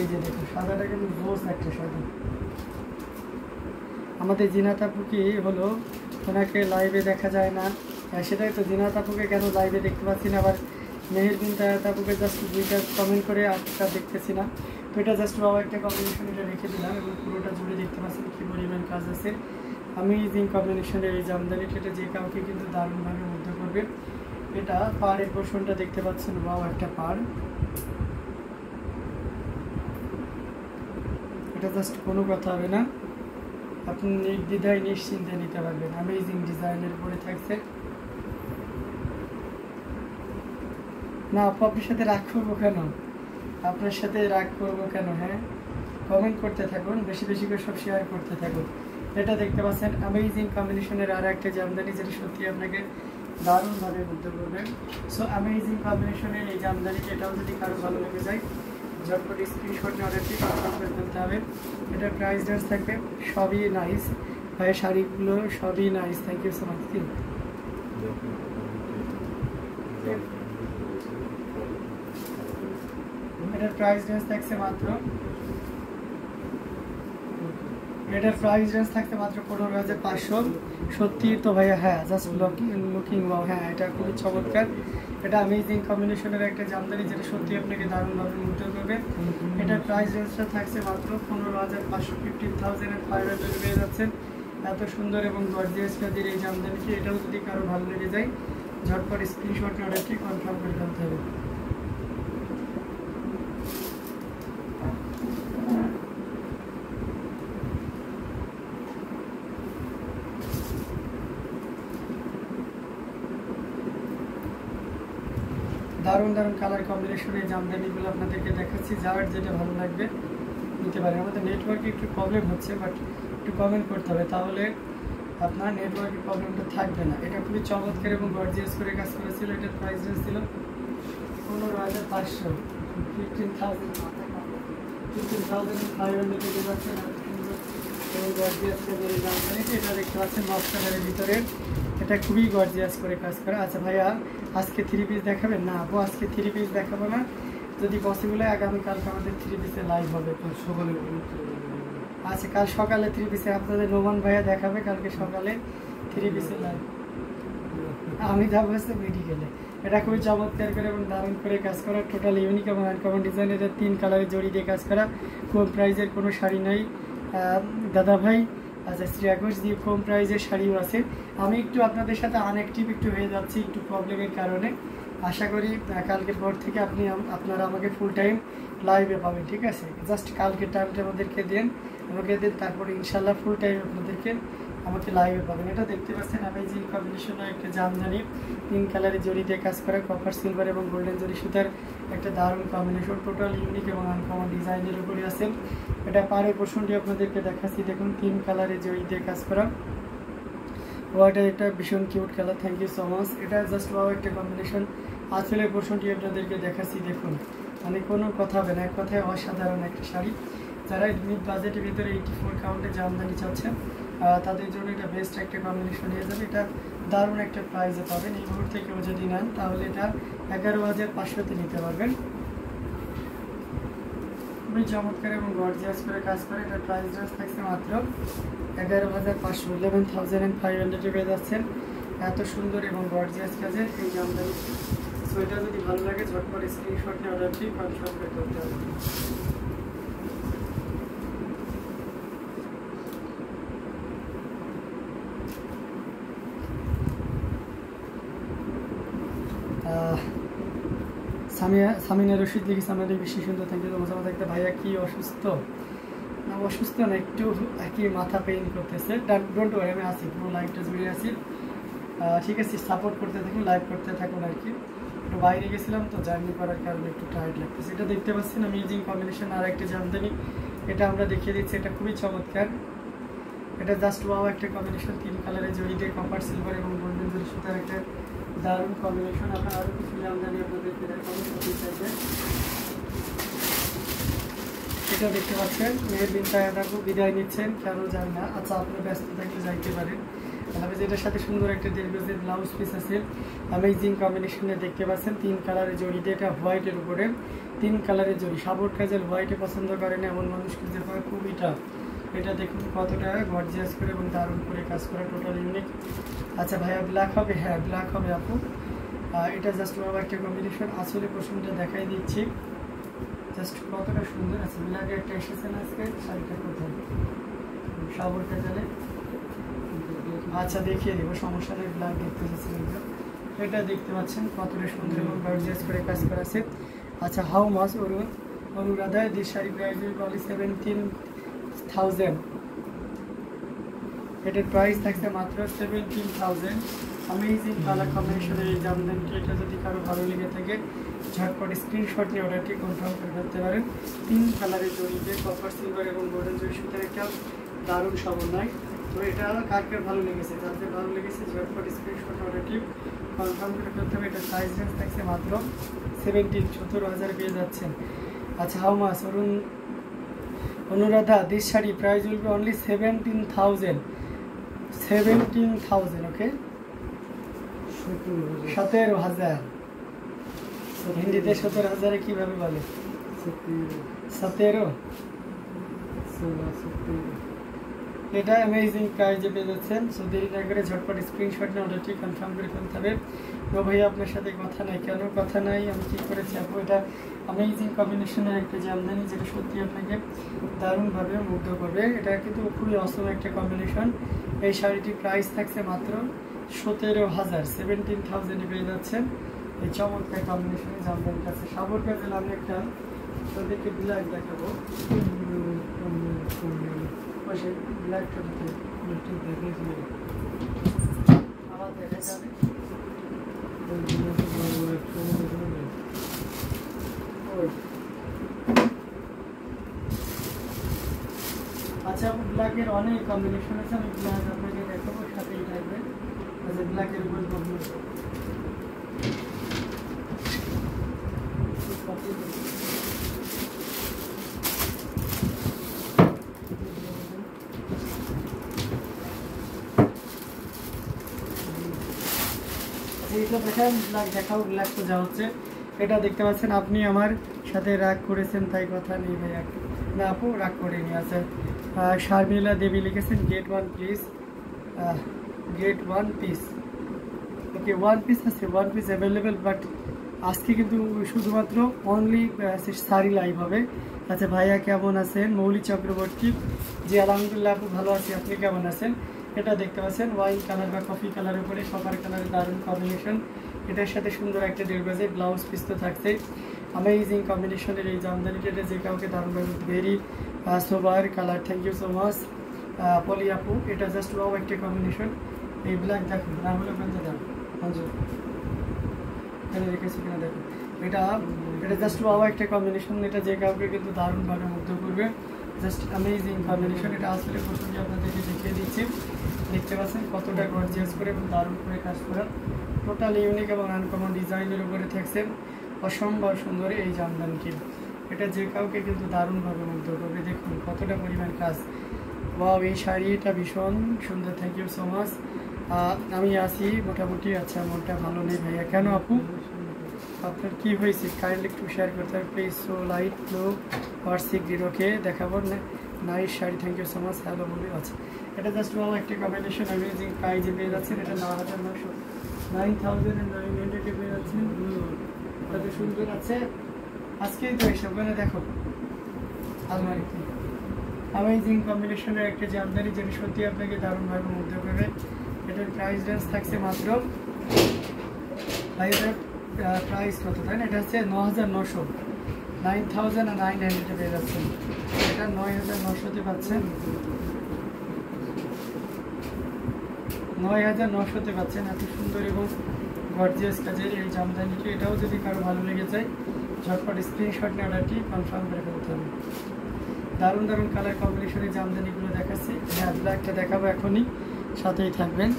এই যে দেখুন সাদাটা কিন্তু জোস একটা সাদা। আমাদের জিনাত আপু কি হলো ওনাকে লাইভে দেখা যায় না, সেটাই তো জিনাত আপুকে কেন লাইভে দেখতে পাচ্ছি না, আবার মেহেরবিন তায়াত আপুকে জাস্ট দুইটা কমেন্ট করে আপনার দেখতেছি না। তো এটা জাস্ট বাবা একটা কম্বিনেশন এটা রেখে দিলাম এবং পুরোটা জুড়ে দেখতে পাচ্ছেন কী পরিমাণ কাজ আছে। আমেজিং কম্বিনেশনের এই জামদানিটা, এটা যে কাউকে কিন্তু দারুণভাবে মুগ্ধ করবে। এটা পাড়ের পোর্শনটা দেখতে পাচ্ছেন, বাবা একটা পাড়, এটা জাস্ট কোনো কথা হবে না, আপনি নির্দ্বিধায় নিশ্চিন্তে নিতে পারবেন। আমেজিং ডিজাইনের উপরে থাকছে না আপু, আপনার সাথে রাগ করবো কেন, আপনার সাথে রাগ করবো কেন? হ্যাঁ, কমেন্ট করতে থাকুন, বেশি বেশি করে সব শেয়ার করতে থাকুন। এটা দেখতে পাচ্ছেন আমেজিং কম্বিনেশনের আর একটা জামদানি, যেটা সত্যি আপনাকে দারুণভাবে মুগ্ধ করবে। সো আমেজিং কম্বিনেশনের এই জামদানিটা, এটাও যদি কারো ভালো লেগে যায় ঝটপট স্ক্রিনশট নিয়ে অর্ডারটি কনফার্ম করে ফেলতে হবে। এটার প্রাইস রেঞ্জ থাকবে সবই নাইস, ভাইয়ের শাড়িগুলো সবই nice. Thank you so much. এটার প্রাইস রেঞ্জ থাকছে মাত্র, এটার প্রাইস রেঞ্জ থাকছে মাত্র 15,500। সত্যি তো ভাইয়া, হ্যাঁ জাস্ট লুকিং ওয়াও, হ্যাঁ এটা খুবই চমৎকার। এটা আমেজিং কম্বিনেশনের একটা জামদানি, যেটা সত্যি আপনাকে দারুণভাবে মুগ্ধ করবে। এটার প্রাইস রেঞ্জটা থাকছে মাত্র 15,500, 15,500 পেয়ে যাচ্ছেন। এত সুন্দর এবং গর্জিয়াস কাজের এই জামদানিটি, এটাও যদি কারো ভালো লেগে যায় ঝটপট স্ক্রিনশট অর্ডারটি কনফার্ম করে ফেলতে হবে। দারুণ দারুণ কালার কম্বিনেশনের জামদানিগুলো আপনাদেরকে দেখাচ্ছি, যার যেটা ভালো লাগবে নিতে পারেন। আমাদের নেটওয়ার্কে একটু প্রবলেম হচ্ছে, বাট একটু কমেন্ট করতে হবে, তাহলে আপনার নেটওয়ার্কের প্রবলেমটা থাকবে না। এটা খুবই চমৎকার এবং গর্জিয়াস করে কাজ করেছিল। এটার প্রাইস রেঞ্জ ছিল 15,500, 15,500 পেয়ে যাচ্ছেন এবং গর্জিয়াস কাজের এই জামদানিটা। এটা দেখতে পাচ্ছেন মফ কালারের ভিতরে, এটা খুবই গর্জিয়াস করে কাজ করা। আচ্ছা ভাইয়া আজকে 3 পিস দেখাবেন? না আপু আজকে 3 পিস দেখাবো না, যদি পসিবল হয় আগামীকালকে আমাদের 3 পিসের লাইভ হবে সকালে। আচ্ছা কাল সকালে 3 পিসে আপনাদের নোমান ভাইয়া দেখাবে, কালকে সকালে 3 পিসের লাইভ। আমি যাবো হচ্ছে মেডিকেলে। এটা খুবই চমৎকার করে এবং দারুণ করে কাজ করা, টোটাল ইউনিক এবং আনকমন ডিজাইন। এটা 3 কালারের জড়ি দিয়ে কাজ করা, কম প্রাইজের কোনো শাড়ি নাই দাদা ভাই। আচ্ছা শ্রেয়াঘোষ দিয়ে কম প্রাইজের শাড়িও আছে। আমি একটু আপনাদের সাথে আনঅ্যাক্টিভ একটু হয়ে যাচ্ছি একটু প্রবলেমের কারণে। আশা করি কালকের পর থেকে আপনারা আমাকে ফুল টাইম লাইভে পাবেন, ঠিক আছে? জাস্ট কালকের টাইমটা আমাদেরকে দেন, আমাকে দেন, তারপরে ইনশাল্লাহ ফুল টাইম আপনাদেরকে আমাকে লাইভে পাবেন। এটা দেখতে পাচ্ছেন আমেজিং কম্বিনেশনের একটা জামদানি, 3 কালারের জড়ি দিয়ে কাজ করা, কপার সিলভার এবং গোল্ডেন জড়ি সুতার একটা দারুণ কম্বিনেশন, টোটাল ইউনিক এবং আনকমন ডিজাইনের উপরে আছে। এটা পাড়ের পোর্শনটি আপনাদেরকে দেখাচ্ছি, দেখুন 3 কালারের জড়ি দিয়ে কাজ করা। ওয়াটা একটা ভীষণ cute colour, thank you so much. এটা জাস্ট ওয়াও একটা কম্বিনেশন। আঁচলের পোর্শনটি আপনাদেরকে দেখাচ্ছি, দেখুন মানে কোনো কথা হবে না, এক কথায় অসাধারণ একটা শাড়ি। যারা মিড বাজেটের ভিতরে 84 কাউন্টে জামদানি চাচ্ছেন তাদের জন্য এটা বেস্ট একটা কম্বিনেশন হয়ে যাবে। এটা দারুণ একটা প্রাইসে পাবেন। এই মুহূর্তে কেউ যদি নেন তাহলে এটা 11,500-তে নিতে পারবেন। খুবই চমৎকার এবং গর্জিয়াস করে কাজ করে। এটার প্রাইস রেঞ্জ থাকছে মাত্র 11,500, 11,500 পেয়ে যাচ্ছেন। এত সুন্দর এবং গর্জিয়াস কাজের এই জামদানি। সো এটা যদি ভালো লাগে ঝটপট স্ক্রিনশট নিয়ে অর্ডারটি কনফার্ম করে করতে হবে। সামিনা রশিদ লিখেছে আমাদের বেশি সুন্দর, থ্যাংক ইউ সো মাচ। একটা ভাইয়া কি অসুস্থ? না অসুস্থ না, একটু কি মাথা পেইন করতেছে। ডোন্ট ওয়ারি, আমি আছি, পুরো লাইভটা জুড়ে আছি, ঠিক আছে? সাপোর্ট করতে থাকুন, লাইভ করতে থাকুন আর কি। একটু বাইরে গেছিলাম তো, জার্নি করার কারণে একটু টায়ার্ড লাগতেছে। এটা দেখতে পাচ্ছেন আমেজিং কম্বিনেশন আর একটা জামদানি, এটা আমরা দেখিয়ে দিচ্ছি। এটা খুবই চমৎকার, এটা জাস্ট ওয়াও একটা কম্বিনেশন, 3 কালারের জড়ি দিয়ে কপার সিলভার এবং গোল্ডেন জড়ি সুতার একটা দারুণ কম্বিনেশন। আমরা আরও কিছু জামদানি আপনাদেরকে দেখাবো চাইছে। এটা দেখতে পাচ্ছেন মেহেরবিন তায়াত আপু বিদায় নিচ্ছেন, কেন জানি না। আচ্ছা আপনি ব্যস্ত থাকলে যাইতে পারেন, হবে, যেটার সাথে সুন্দর একটা দেড় ব্লাউজ পিস আছে। অ্যামেজিং কম্বিনেশনে দেখতে পাচ্ছেন 3 কালারের জড়ি দিয়ে, এটা হোয়াইটের উপরে 3 কালারের জড়ি। সাবর কাজল হোয়াইটে পছন্দ করেন এমন মানুষ খুঁজে পাওয়া খুবই টাফ। এটা দেখুন কতটা গর্জিয়াস করে এবং দারুণ করে কাজ করা, টোটাল ইউনিক। আচ্ছা ভাইয়া ব্ল্যাক হবে? হ্যাঁ ব্ল্যাক হবে আপু। এটা জাস্ট বাবা একটা কম্বিনেশন। আসলে প্রশ্নটা দেখাই দিচ্ছি জাস্ট কতটা সুন্দর আছে। ব্ল্যাকে একটা এসেছে না আজকে, শাড়িটা কোথায়? সাবর কাজলে। আচ্ছা দেখিয়ে দেবো, সমস্যা নেই। ব্ল্যাক দেখতে চাচ্ছেন, এটা দেখতে পাচ্ছেন কতটা সুন্দর এবং গর্জিয়াস করে কাজ করা আছে। আচ্ছা how much Anuradha? This sari price will be 17,000। এটার প্রাইস থাকছে মাত্র 17,000। অ্যামেজিং কালার কম্বিনেশনের এই জামদানিটি, এটা যদি কারো ভালো লেগে থাকে ঝটপট স্ক্রিনশট নিয়ে অর্ডারটি কনফার্ম করে ফেলতে পারেন। 3 কালারের জড়িতে কপার সিলভার এবং গোল্ডেন জড়ি সুতার একটা দারুণ সমন্বয়। তো এটা কার কার ভালো লেগেছে, যাদের ভালো লেগেছে ঝটপট স্ক্রিনশট অর্ডারটি কনফার্ম করে ফেলতে হবে। এটা সাইজ রেঞ্জ থাকছে মাত্র 17,000 পেয়ে যাচ্ছেন। আচ্ছা how much Anuradha? This sari price will be only 17,000। ওকে 17,000। হিন্দিতে 17,000 কিভাবে বলে? 17। এটা অ্যামেজিং প্রাইজে পেয়ে যাচ্ছেন। সো দেরি না করে ঝটপট স্ক্রিনশট নিয়ে অর্ডারটি কনফার্ম করে ফেলতে হবে। তো ভাইয়া আপনার সাথে কথা নাই কেন? কথা নাই, আমি ঠিক করেছি আপু। এটা অ্যামেজিং কম্বিনেশনের একটা জামদানি, যেটা সত্যি আপনাকে দারুণভাবে মুগ্ধ করবে। এটা কিন্তু খুবই অসম একটা কম্বিনেশন। এই শাড়িটির প্রাইস থাকছে মাত্র 17,000। 17,000 পেয়ে যাচ্ছেন এই চমৎকার কম্বিনেশনের জামদানির কাছে। সাবর কাজে আমি একটা তাদেরকে ব্ল্যাক দেখাবো। ব্ল্যাকটা দেখিয়েছিল আবার দেখা যাবে। আচ্ছা ব্ল্যাকের অনেক কম্বিনেশন আছে, আমি ব্ল্যাক আপনাকে দেখাবো, সাথেই থাকবে। আচ্ছা ব্ল্যাকের উপর এটা দেখেন ব্ল্যাক দেখাও। ব্ল্যাক তো যা হচ্ছে এটা দেখতে পাচ্ছেন। আপনি আমার সাথে রাগ করেছেন তাই কথা নেই ভাইয়া। না আপু রাগ করেনি। আচ্ছা শারমিলা দেবী লিখেছেন get 1 please. Get 1 piece. Okay 1 piece আছে, 1 পিস অ্যাভেলেবেল, বাট আজকে কিন্তু শুধুমাত্র অনলি শাড়ি লাইভ হবে। আচ্ছা ভাইয়া কেমন আছেন? মৌলি চক্রবর্তী। জি আলহামদুলিল্লাহ আপু ভালো আছি, আপনি কেমন আছেন? এটা দেখতে পাচ্ছেন ওয়াইন কালার বা কফি কালারের উপরে কপার কালারের দারুণ কম্বিনেশন। এটার সাথে সুন্দর একটা 1.5 গজের ব্লাউজ পিস তো থাকছে। অ্যামেজিং কম্বিনেশনের এই জামদানিটা, এটা যে কাউকে দারুণভাবে very sober colour. Thank you so much Poli আপু। এটা জাস্ট ওয়াও একটা কম্বিনেশন। এই ব্ল্যাক দেখুন না হলে কোনটা দাম মঞ্জুর এখানে রেখেছি কিনা দেখুন। এটা জাস্ট ওয়াও একটা কম্বিনেশন। এটা যে কাউকে কিন্তু দারুণভাবে মুগ্ধ করবে। Just amazing combination. এটা আসলে প্রথমে আপনাদেরকে দেখিয়ে দিচ্ছি। দেখতে পাচ্ছেন কতটা গর্জিয়াস করে এবং দারুণ করে কাজ করা, টোটাল ইউনিক এবং আনকমন ডিজাইনের উপরে থাকছে অসম্ভব সুন্দর এই জামদানিটি। এটা যে কাউকে কিন্তু দারুণভাবে মুগ্ধ করবে। দেখুন কতটা পরিমাণ কাজ। ওয়াও এই শাড়িটা ভীষণ সুন্দর। Thank you so much. আমি আসি মোটামুটি। আচ্ছা মনটা ভালো নেই ভাইয়া, কেন আপু? আপনার কি হয়েছে? কাইন্ডলি একটু শেয়ার করতে হবে প্লিজ। সো লাইট ব্লু আর সিগ্রিড। ওকে দেখাবো nice sari. Thank you so much. Hello বলি। আচ্ছা এটা জাস্ট ভালো একটা কম্বিনেশন। অ্যামেজিং প্রাইজে পেয়ে যাচ্ছেন। এটা 9,900 পেয়ে যাচ্ছেন। কত সুন্দর আছে আজকেই তো এসব মানে দেখো আলমারি। অ্যামেজিং কম্বিনেশনের একটা জামদানি, যেটা সত্যি আপনাকে দারুণভাবে মুগ্ধ করবে। এটার প্রাইস রেঞ্জ থাকছে মাত্র প্রাইস কত তাই না? এটা হচ্ছে 9,900। 9,900 পেয়ে যাচ্ছেন। এটা 9,900-তে পাচ্ছেন। 9,900-তে পাচ্ছেন এত সুন্দর এবং গর্জিয়াস কাজের এই জামদানিটি। এটাও যদি কারো ভালো লেগে যায় ঝটপট স্ক্রিনশট নিয়ে অর্ডারটি কনফার্ম করে ফেলতে হবে। দারুণ দারুণ কালার কম্বিনেশনের জামদানিগুলো দেখাচ্ছি। হ্যাঁ ব্ল্যাকটা দেখাবো এখনই, সাথেই থাকবেন।